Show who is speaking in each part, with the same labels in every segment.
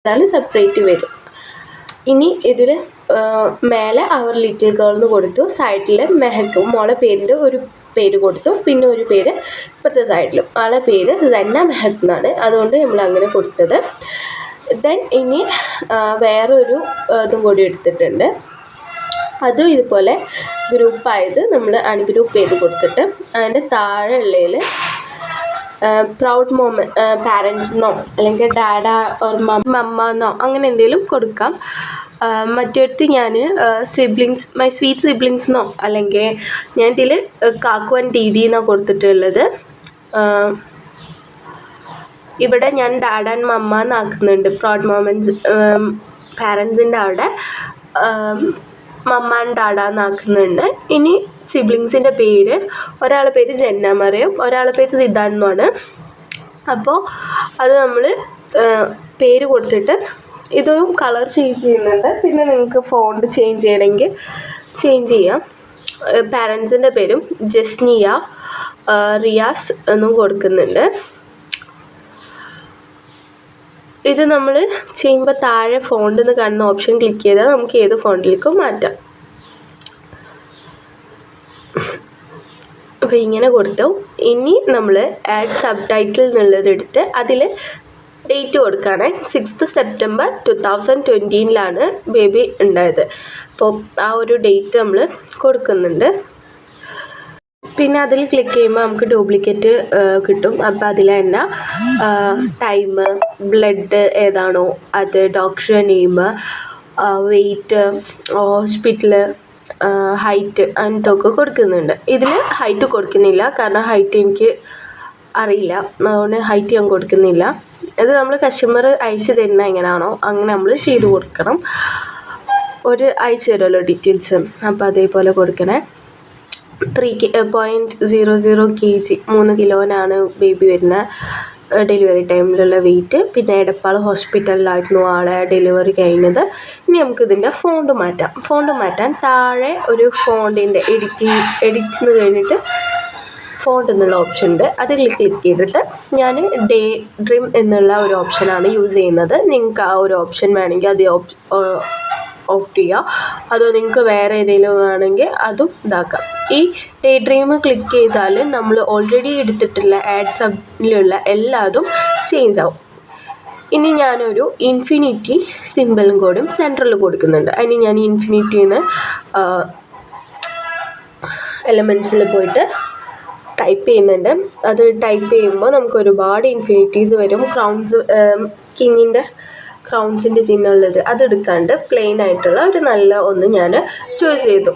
Speaker 1: Separate വരും. ഇനി ഇതിൽ മേലെ അവർ ലിറ്റിൽ ഗേൾ എന്ന് കൊടുത്തു, സൈഡിൽ മെഹക്കും മോളെ പേരിൻ്റെ ഒരു പേര് കൊടുത്തു, പിന്നെ ഒരു പേര് ഇപ്പോഴത്തെ സൈഡിലും. ആളെ പേര് സെന്ന മെഹക്ക് എന്നാണ്, അതുകൊണ്ട് നമ്മൾ അങ്ങനെ കൊടുത്തത്. ദെൻ ഇനി വേറൊരു ഇതും കൂടി എടുത്തിട്ടുണ്ട്. അതും ഇതുപോലെ ഗ്രൂപ്പായത് നമ്മൾ അൺഗ്രൂപ്പ് ചെയ്ത് കൊടുത്തിട്ട് അതിൻ്റെ താഴെ ഉള്ളതിൽ പ്രൗഡ് മൊമെൻറ്റ് പാരൻറ്റ്സെന്നോ അല്ലെങ്കിൽ ഡാഡ ഓർ മമ്മ എന്നോ അങ്ങനെ എന്തെങ്കിലും കൊടുക്കാം. മറ്റൊരുത്ത് ഞാൻ മൈ സ്വീറ്റ് സിബ്ലിങ്സ് എന്നോ അല്ലെങ്കിൽ ഞാൻ ഇതിൽ കാക്കു ആൻഡ് ദീദി എന്നാണ് കൊടുത്തിട്ടുള്ളത്. ഇവിടെ ഞാൻ ഡാഡ ആൻഡ് മമ്മ എന്നാക്കുന്നുണ്ട്. പ്രൗഡ് മൊമെൻറ്റ്സ് പാരൻസിൻ്റെ അവിടെ മമ്മ ആൻഡ് ഡാഡ എന്നാക്കുന്നുണ്ട്. ഇനി സിബ്ലിങ്സിൻ്റെ പേര്, ഒരാളുടെ പേര് ജന്ന മറിയം, ഒരാളുടെ പേര് സിദ്ധാൻ എന്നാണ്. അപ്പോൾ അത് നമ്മൾ പേര് കൊടുത്തിട്ട് ഇതും കളർ ചേഞ്ച് ചെയ്യുന്നുണ്ട്. പിന്നെ നിങ്ങൾക്ക് ഫോണ്ട് ചേഞ്ച് ചെയ്യണമെങ്കിൽ ചേഞ്ച് ചെയ്യാം. പാരൻസിൻ്റെ പേരും ജസ്നിയ, റിയാസ് എന്നും കൊടുക്കുന്നുണ്ട്. ഇത് നമ്മൾ ചെയ്യുമ്പോൾ താഴെ ഫോണ്ട് എന്ന് കാണുന്ന ഓപ്ഷൻ ക്ലിക്ക് ചെയ്താൽ നമുക്ക് ഏത് ഫോണ്ടിലേക്കും മാറ്റാം. അപ്പോൾ ഇങ്ങനെ കൊടുത്തു. ഇനി നമ്മൾ ആഡ് സബ് ടൈറ്റിൽ എന്നുള്ളതെടുത്ത് അതിൽ ഡേറ്റ് കൊടുക്കുകയാണ്. 6th September 2020 ബേബി ഉണ്ടായത്. അപ്പോൾ ആ ഒരു ഡേറ്റ് നമ്മൾ കൊടുക്കുന്നുണ്ട്. പിന്നെ അതിൽ ക്ലിക്ക് ചെയ്യുമ്പോൾ നമുക്ക് ഡ്യൂപ്ലിക്കേറ്റ് കിട്ടും. അപ്പോൾ അതിൽ തന്നെ ടൈം, ബ്ലഡ് ഏതാണോ അത്, doctor name, weight, hospital, height അങ്ങനത്തൊക്കെ കൊടുക്കുന്നുണ്ട്. ഇതിൽ ഹൈറ്റ് കൊടുക്കുന്നില്ല, കാരണം ഹൈറ്റ് എനിക്ക് അറിയില്ല, അതുകൊണ്ട് ഹൈറ്റ് ഞാൻ കൊടുക്കുന്നില്ല. ഇത് നമ്മൾ കസ്റ്റമർ അയച്ചു തരുന്ന എങ്ങനെയാണോ അങ്ങനെ നമ്മൾ ചെയ്ത് കൊടുക്കണം. ഒരു അയച്ചു തരുമല്ലോ ഡീറ്റെയിൽസ്, അപ്പോൾ അതേപോലെ കൊടുക്കണേ. 3.00 kg 3 കിലോനാണ് ബേബി വരുന്ന ഡെലിവറി ടൈമിലുള്ള വെയിറ്റ്. പിന്നെ എടപ്പാൾ ഹോസ്പിറ്റലിലായിരുന്നു ആളെ ഡെലിവറി കഴിഞ്ഞത്. ഇനി നമുക്കിതിൻ്റെ ഫോണ്ട് മാറ്റാം. ഫോണ്ട് മാറ്റാൻ താഴെ ഒരു ഫോണ്ടിൻ്റെ എഡിറ്റ് കഴിഞ്ഞിട്ട് ഫോണ്ട് എന്നുള്ള ഓപ്ഷൻ ഉണ്ട്. അതിൽ ക്ലിക്ക് ചെയ്തിട്ട് ഞാൻ ഡേ ഡ്രീം എന്നുള്ള ഒരു ഓപ്ഷനാണ് യൂസ് ചെയ്യുന്നത്. നിങ്ങൾക്ക് ആ ഒരു ഓപ്ഷൻ വേണമെങ്കിൽ അത് ഓപ്റ്റ് ചെയ്യുക. അതോ നിങ്ങൾക്ക് വേറെ ഏതെങ്കിലും വേണമെങ്കിൽ അതും ഇതാക്കാം. ഈ ഡേ ഡ്രീം ക്ലിക്ക് ചെയ്താൽ നമ്മൾ ഓൾറെഡി എടുത്തിട്ടുള്ള ആഡ് സബിലുള്ള എല്ലാതും ചേഞ്ച് ആവും. ഇനി ഞാനൊരു ഇൻഫിനിറ്റി സിമ്പിളും കൂടി സെൻറ്ററിൽ കൊടുക്കുന്നുണ്ട്. അതിന് ഞാൻ ഇൻഫിനിറ്റിന്ന് എലമെൻറ്റ്സിൽ പോയിട്ട് ടൈപ്പ് ചെയ്യുന്നുണ്ട്. അത് ടൈപ്പ് ചെയ്യുമ്പോൾ നമുക്ക് ഒരുപാട് ഇൻഫിനിറ്റീസ് വരും. കിങ്ങിൻ്റെ ക്രൗൺസിൻ്റെ ചിഹ്നമുള്ളത് അതെടുക്കാണ്ട് പ്ലെയിൻ ആയിട്ടുള്ള ഒരു നല്ല ഒന്ന് ഞാൻ ചൂസ് ചെയ്തു.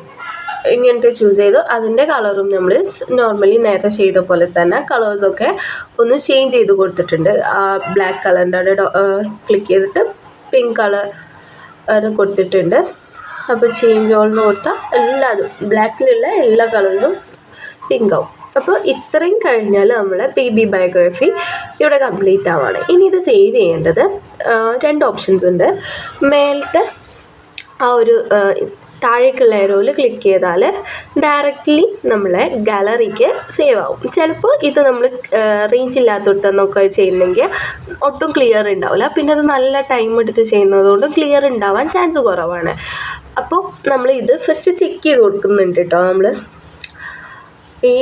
Speaker 1: ഇങ്ങനത്തെ ചൂസ് ചെയ്തു. അതിൻ്റെ കളറും നമ്മൾ നോർമലി നേരത്തെ ചെയ്ത പോലെ തന്നെ കളേഴ്സൊക്കെ ഒന്ന് ചേഞ്ച് ചെയ്ത് കൊടുത്തിട്ടുണ്ട്. ആ ബ്ലാക്ക് കളറിൻ്റെ അവിടെ ക്ലിക്ക് ചെയ്തിട്ട് പിങ്ക് കളർ കൊടുത്തിട്ടുണ്ട്. അപ്പോൾ ചേഞ്ച് ഓൾ എന്ന് കൊടുത്താൽ എല്ലാതും ബ്ലാക്കിലുള്ള എല്ലാ കളേഴ്സും പിങ്ക് ആവും. അപ്പോൾ ഇത്രയും കഴിഞ്ഞാൽ നമ്മളെ ബേബി ബയോഗ്രഫി ഇവിടെ കംപ്ലീറ്റ് ആവുകയാണ്. ഇനി ഇത് സേവ് ചെയ്യേണ്ടത് 2 ഓപ്ഷൻസ് ഉണ്ട്. മേലത്തെ ആ ഒരു താഴേക്കുള്ള ഏരോയിൽ ക്ലിക്ക് ചെയ്താൽ ഡയറക്റ്റ്ലി നമ്മളെ ഗാലറിക്ക് സേവ് ആവും. ചിലപ്പോൾ ഇത് നമ്മൾ റേഞ്ച് ഇല്ലാത്തടത്തൊക്കെ ചെയ്യുന്നെങ്കിൽ ഒട്ടും ക്ലിയർ ഉണ്ടാവില്ല. പിന്നെ അത് നല്ല ടൈം എടുത്ത് ചെയ്യുന്നതുകൊണ്ട് ക്ലിയർ ഉണ്ടാവാൻ ചാൻസ് കുറവാണ്. അപ്പോൾ നമ്മൾ ഇത് ഫസ്റ്റ് ചെക്ക് ചെയ്ത് കൊടുക്കുന്നുണ്ട് കേട്ടോ. നമ്മൾ ഈ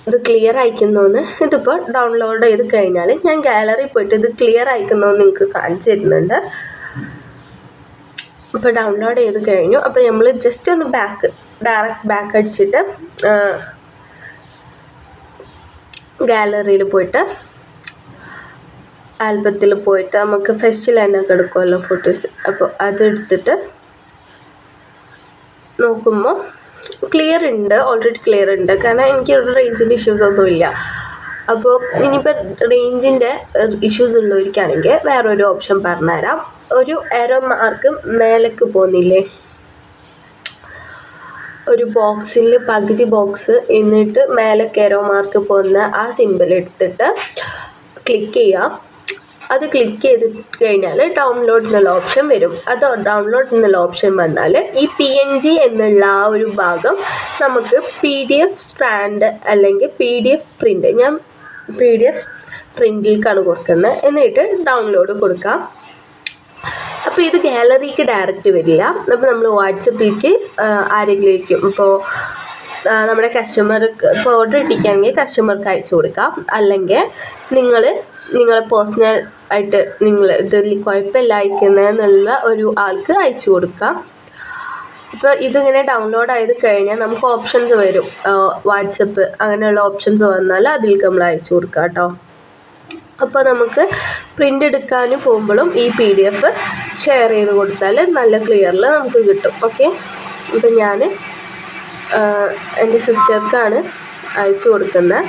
Speaker 1: ഇത് ക്ലിയർ അയക്കുന്നോന്ന് ഇതിപ്പോൾ ഡൗൺലോഡ് ചെയ്ത് കഴിഞ്ഞാൽ ഞാൻ ഗാലറി പോയിട്ട് ഇത് ക്ലിയർ അയക്കുന്നോന്ന് നിങ്ങൾക്ക് കാണിച്ചു തരുന്നുണ്ട്. ഇപ്പോൾ ഡൗൺലോഡ് ചെയ്ത് കഴിഞ്ഞു. അപ്പോൾ നമ്മൾ ജസ്റ്റ് ഒന്ന് ഡയറക്റ്റ് ബാക്ക് അടിച്ചിട്ട് ഗാലറിയിൽ പോയിട്ട് ആൽബത്തിൽ പോയിട്ട് നമുക്ക് ഫസ്റ്റിൽ തന്നെ എടുക്കുമല്ലോ ഫോട്ടോസ്. അപ്പോൾ അതെടുത്തിട്ട് നോക്കുമ്പോൾ ക്ലിയർ ഉണ്ട്, ഓൾറെഡി ക്ലിയർ ഉണ്ട്. കാരണം എനിക്ക് ഇവിടെ റേഞ്ചിൻ്റെ ഇഷ്യൂസ് ഒന്നുമില്ല. അപ്പോൾ ഇനിയിപ്പോൾ റേഞ്ചിൻ്റെ ഇഷ്യൂസ് ഉള്ളവർക്കാണെങ്കിൽ വേറൊരു ഓപ്ഷൻ പറഞ്ഞുതരാം. ഒരു എറോ മാർക്ക് മേലേക്ക് പോകുന്നില്ലേ, ഒരു ബോക്സിൽ പകുതി ബോക്സ് എന്നിട്ട് മേലേക്ക് എറോ മാർക്ക് പോകുന്ന ആ സിമ്പിൾ എടുത്തിട്ട് ക്ലിക്ക് ചെയ്യാം. അത് ക്ലിക്ക് ചെയ്ത് കഴിഞ്ഞാൽ ഡൗൺലോഡ് എന്നുള്ള ഓപ്ഷൻ വരും. അത് ഡൗൺലോഡ് എന്നുള്ള ഓപ്ഷൻ വന്നാൽ ഈ PNG എന്നുള്ള ആ ഒരു ഭാഗം നമുക്ക് PDF സ്റ്റാൻഡ് അല്ലെങ്കിൽ PDF പ്രിൻ്റ്, ഞാൻ PDF പ്രിൻറ്റിലേക്കാണ് കൊടുക്കുന്നത്. എന്നിട്ട് ഡൗൺലോഡ് കൊടുക്കാം. അപ്പോൾ ഇത് ഗാലറിക്ക് ഡയറക്റ്റ് വരില്ല. അപ്പോൾ നമ്മൾ വാട്സപ്പിലേക്ക് ആരെങ്കിലേക്കും ഇപ്പോൾ നമ്മുടെ കസ്റ്റമർക്ക് ഇപ്പോൾ ഓർഡർ ഇട്ടിക്കുകയാണെങ്കിൽ കസ്റ്റമർക്ക് അയച്ചു കൊടുക്കാം. അല്ലെങ്കിൽ നിങ്ങളെ പേഴ്സണൽ ആയിട്ട് നിങ്ങൾ ഇതിൽ കുഴപ്പമില്ല അയക്കുന്നതെന്നുള്ള ഒരു ആൾക്ക് അയച്ചു കൊടുക്കാം. ഇപ്പോൾ ഇതിങ്ങനെ ഡൗൺലോഡ് ആയത് കഴിഞ്ഞാൽ നമുക്ക് ഓപ്ഷൻസ് വരും. വാട്സപ്പ് അങ്ങനെയുള്ള ഓപ്ഷൻസ് വന്നാൽ അതിലേക്ക് നമ്മൾ അയച്ചു കൊടുക്കാം കേട്ടോ. അപ്പോൾ നമുക്ക് പ്രിൻ്റ് എടുക്കാനും പോകുമ്പോഴും ഈ PDF ഷെയർ ചെയ്ത് കൊടുത്താൽ നല്ല ക്ലിയറിൽ നമുക്ക് കിട്ടും. ഓക്കെ, ഇപ്പം ഞാൻ എൻ്റെ സിസ്റ്റർക്കാണ് അയച്ചു കൊടുക്കുന്നത്.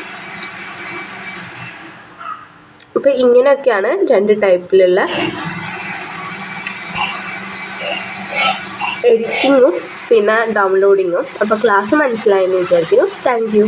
Speaker 1: അപ്പോൾ ഇങ്ങനെയൊക്കെയാണ് 2 ടൈപ്പിലുള്ള എഡിറ്റിങ്ങും പിന്നെ ഡൗൺലോഡിങ്ങും. അപ്പോൾ ക്ലാസ് മനസ്സിലായെന്ന് വിചാരിക്കുന്നു. Thank you.